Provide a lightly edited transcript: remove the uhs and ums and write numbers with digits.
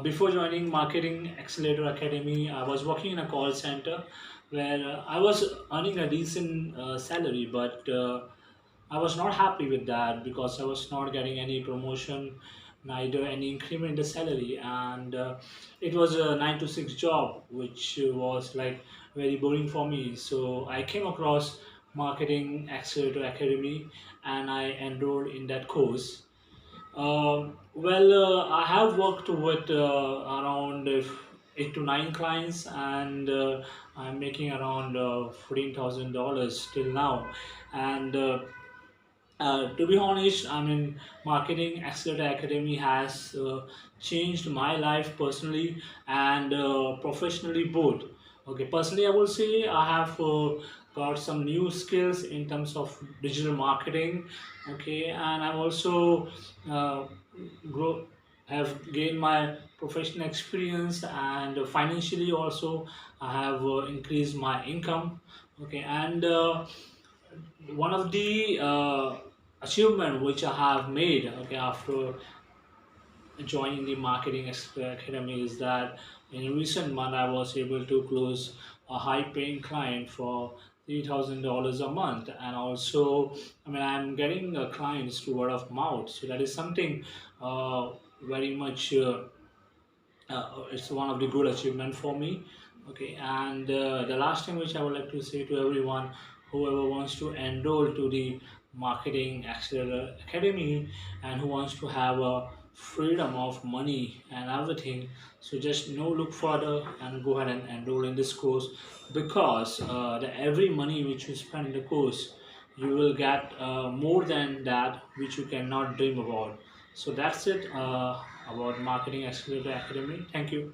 Before joining Marketing Accelerator Academy, I was working in a call center where I was earning a decent salary, but I was not happy with that because I was not getting any promotion, neither any increment in the salary, and it was a 9 to 6 job, which was like very boring for me. So I came across Marketing Accelerator Academy, and I enrolled in that course. I have worked with around 8 to 9 clients, and I'm making around $14,000 till now. And to be honest, I mean, Marketing Accelerator Academy has changed my life personally and professionally both. Okay, personally, I will say I have got some new skills in terms of digital marketing. Okay, and I've also uh, grow have gained my professional experience, and financially also I have increased my income. Okay, and one of the achievement which I have made, okay, after joining the Marketing Academy, is that in recent month I was able to close a high paying client for $3,000 a month. And also, I mean, I'm getting clients through word of mouth, so that is something very much it's one of the good achievement for me. Okay, and the last thing which I would like to say to everyone, whoever wants to enroll to the Marketing Accelerator Academy and who wants to have a freedom of money and everything, so just no look further and go ahead and enroll in this course, because the every money which you spend in the course, you will get more than that which you cannot dream about. So that's it about Marketing Accelerator Academy. Thank you.